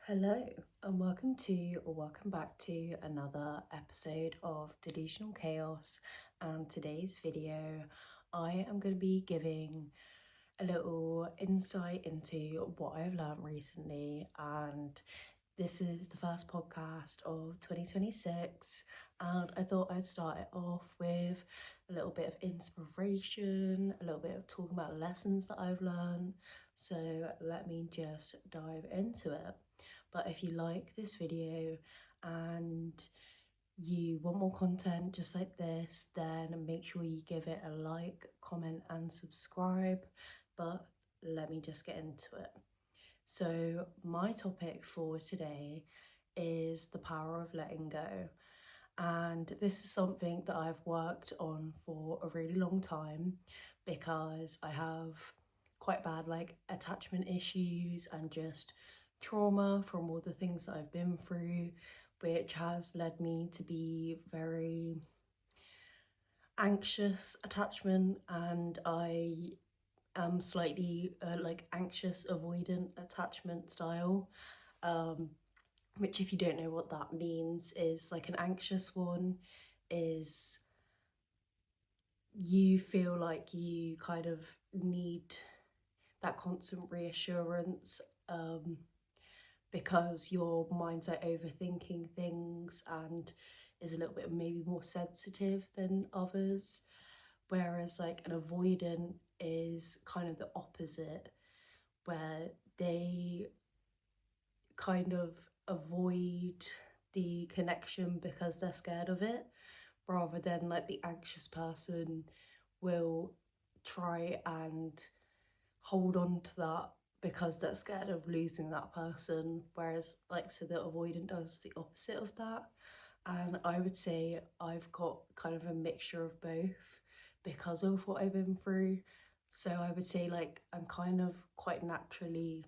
Hello and welcome back to another episode of Delusional Chaos. And today's video I am going to be giving a little insight into what I've learned recently, and this is the first podcast of 2026, and I thought I'd start it off with a little bit of inspiration, a little bit of talking about lessons that I've learned. So let me just dive into it. But if you like this video and you want more content just like this, then make sure you give it a like, comment and subscribe. But let me just get into it. So my topic for today is the power of letting go. And this is something that I've worked on for a really long time because I have quite bad attachment issues and just trauma from all the things that I've been through, which has led me to be very anxious attachment, and I am slightly anxious avoidant attachment style, which, if you don't know what that means, is like an anxious one is you feel like you kind of need that constant reassurance, because your mind's like overthinking things and is a little bit maybe more sensitive than others, whereas like an avoidant is kind of the opposite, where they kind of avoid the connection because they're scared of it, rather than like the anxious person will try and hold on to that because they're scared of losing that person, whereas so the avoidant does the opposite of that. And I would say I've got kind of a mixture of both because of what I've been through. So I would say I'm kind of quite naturally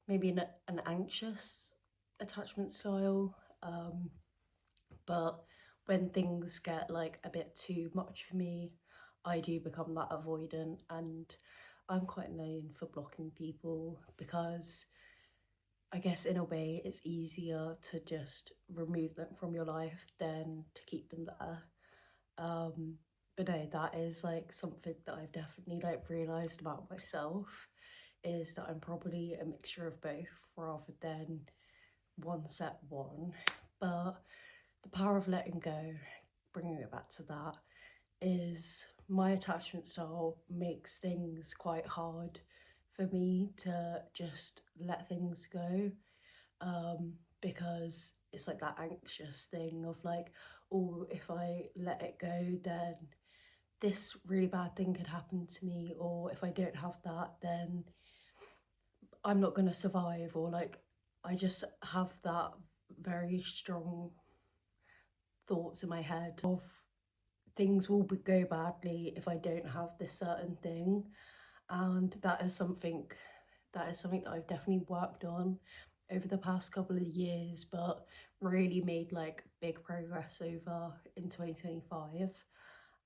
maybe an anxious attachment style, but when things get like a bit too much for me, I do become that avoidant, and I'm quite known for blocking people because I guess in a way it's easier to just remove them from your life than to keep them there. But no, that is like something that I've definitely realized about myself, is that I'm probably a mixture of both rather than one set one. But the power of letting go, bringing it back to that, is my attachment style makes things quite hard for me to just let things go, because it's like that anxious thing of like, oh, if I let it go, then this really bad thing could happen to me, or if I don't have that, then I'm not going to survive, or I just have that very strong thoughts in my head of things will go badly if I don't have this certain thing. And that is something that I've definitely worked on over the past couple of years, but really made big progress over in 2025.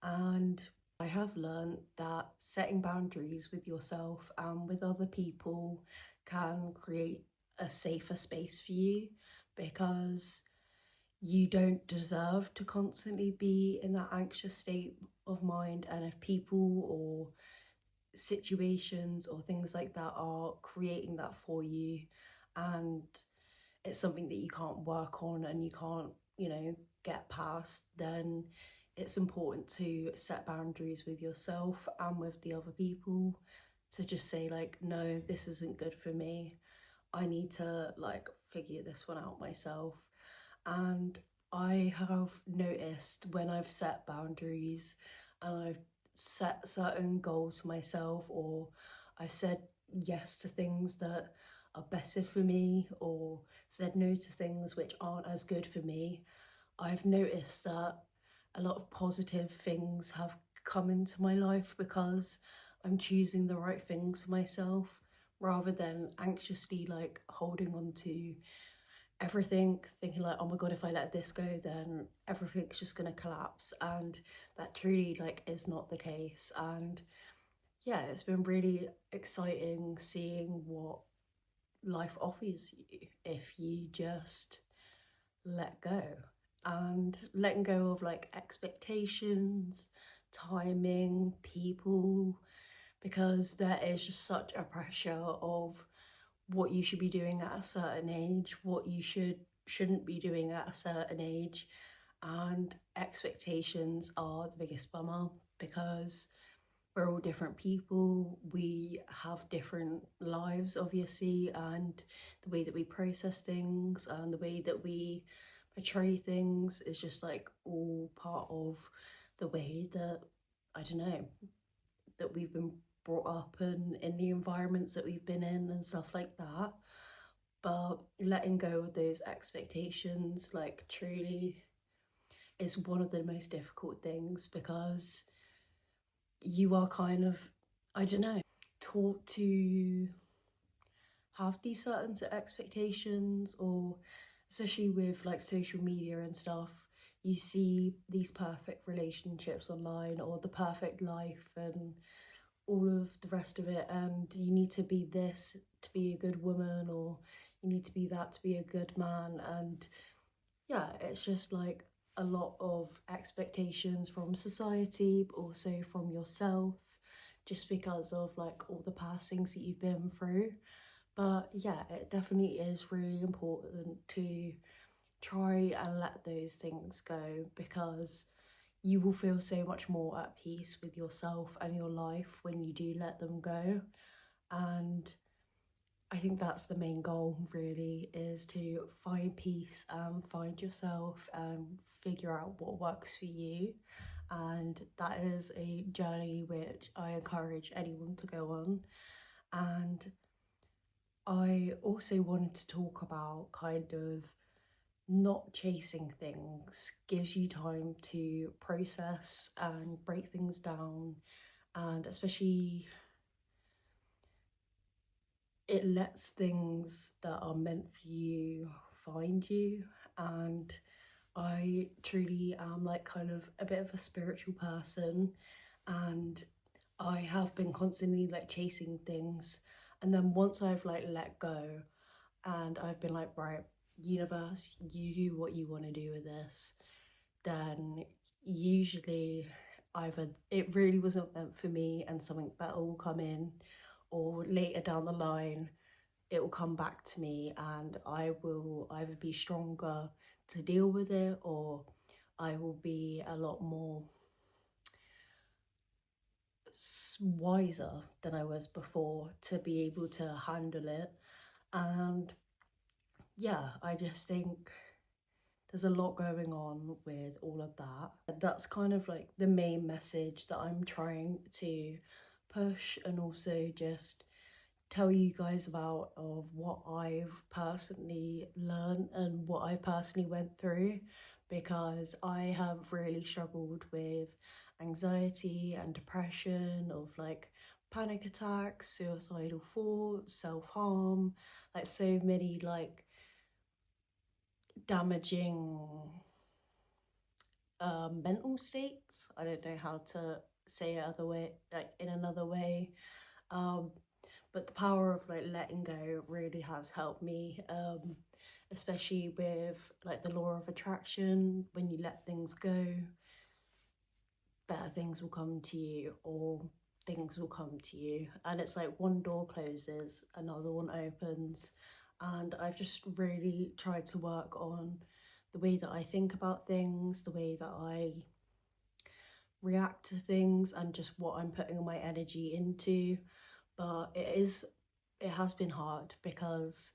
And I have learned that setting boundaries with yourself and with other people can create a safer space for you, because you don't deserve to constantly be in that anxious state of mind. And if people or situations or things like that are creating that for you, and it's something that you can't work on and you can't, get past, then it's important to set boundaries with yourself and with the other people, to just say no, this isn't good for me. I need to figure this one out myself. And I have noticed when I've set boundaries and I've set certain goals for myself, or I've said yes to things that are better for me, or said no to things which aren't as good for me, I've noticed that a lot of positive things have come into my life because I'm choosing the right things for myself, rather than anxiously holding on to everything, thinking oh my god, if I let this go then everything's just gonna collapse. And that truly is not the case. And yeah, it's been really exciting seeing what life offers you if you just let go. And letting go of like expectations, timing, people, because there is just such a pressure of what you should be doing at a certain age, what you shouldn't be doing at a certain age, and expectations are the biggest bummer because we're all different people, we have different lives obviously, and the way that we process things and the way that we portray things is just like all part of the way that, I don't know, that we've been brought up and in the environments that we've been in and stuff like that. But letting go of those expectations, like, truly is one of the most difficult things because you are kind of, I don't know, taught to have these certain expectations, or especially with like social media and stuff, you see these perfect relationships online or the perfect life and all of the rest of it, and you need to be this to be a good woman, or you need to be that to be a good man. And yeah, it's just like a lot of expectations from society, but also from yourself, just because of like all the past things that you've been through. But yeah, it definitely is really important to try and let those things go, because you will feel so much more at peace with yourself and your life when you do let them go. And I think that's the main goal, really, is to find peace and find yourself and figure out what works for you. And that is a journey which I encourage anyone to go on. And I also wanted to talk about kind of not chasing things gives you time to process and break things down, and especially it lets things that are meant for you find you. And I truly am like kind of a bit of a spiritual person, and I have been constantly like chasing things, and then once I've like let go and I've been like, right, universe, you do what you want to do with this, then usually either it really wasn't meant for me and something better will come in, or later down the line it will come back to me and I will either be stronger to deal with it, or I will be a lot more wiser than I was before to be able to handle it. And yeah, I just think there's a lot going on with all of that. That's kind of like the main message that I'm trying to push, and also just tell you guys about of what I've personally learned and what I personally went through, because I have really struggled with anxiety and depression, of like panic attacks, suicidal thoughts, self-harm, like so many like damaging mental states. I don't know how to say it other way, like in another way. Um, but the power of like letting go really has helped me, especially with like the law of attraction. When you let things go, better things will come to you, or things will come to you. And it's like one door closes, another one opens. And I've just really tried to work on the way that I think about things, the way that I react to things, and just what I'm putting my energy into. But it has been hard because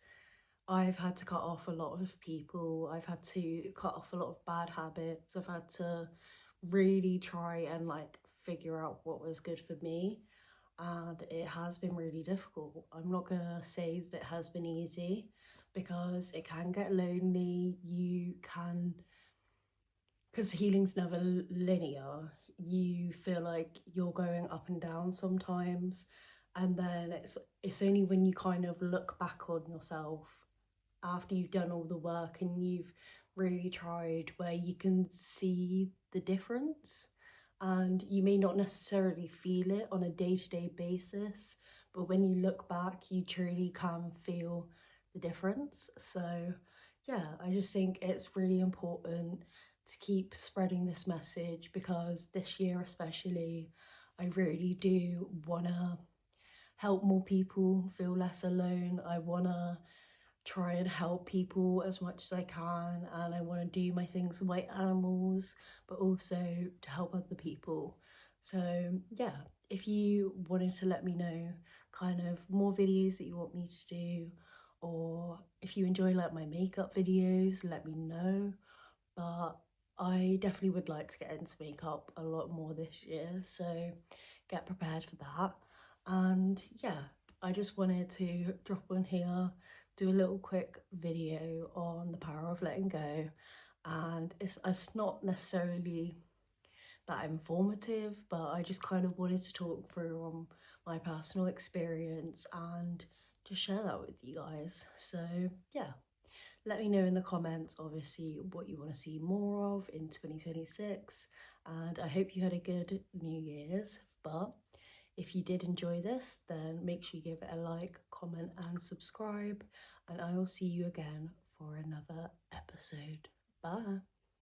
I've had to cut off a lot of people, I've had to cut off a lot of bad habits, I've had to really try and like figure out what was good for me, and it has been really difficult. I'm not gonna say that it has been easy, because it can get lonely, you can, because healing's never linear. You feel like you're going up and down sometimes, and then it's only when you kind of look back on yourself after you've done all the work and you've really tried, where you can see the difference. And you may not necessarily feel it on a day-to-day basis, but when you look back, you truly can feel the difference. So yeah, I just think it's really important to keep spreading this message, because this year especially, I really do want to help more people feel less alone. I want to try and help people as much as I can, and I want to do my things with my animals, but also to help other people. So yeah, if you wanted to let me know kind of more videos that you want me to do, or if you enjoy like my makeup videos, let me know. But I definitely would like to get into makeup a lot more this year, so get prepared for that. And yeah, I just wanted to drop on here, do a little quick video on the power of letting go. And it's not necessarily that informative, but I just kind of wanted to talk through my personal experience and just share that with you guys. So yeah, let me know in the comments, obviously, what you want to see more of in 2026. And I hope you had a good New Year's. But if you did enjoy this, then make sure you give it a like, comment, and subscribe. And I will see you again for another episode. Bye.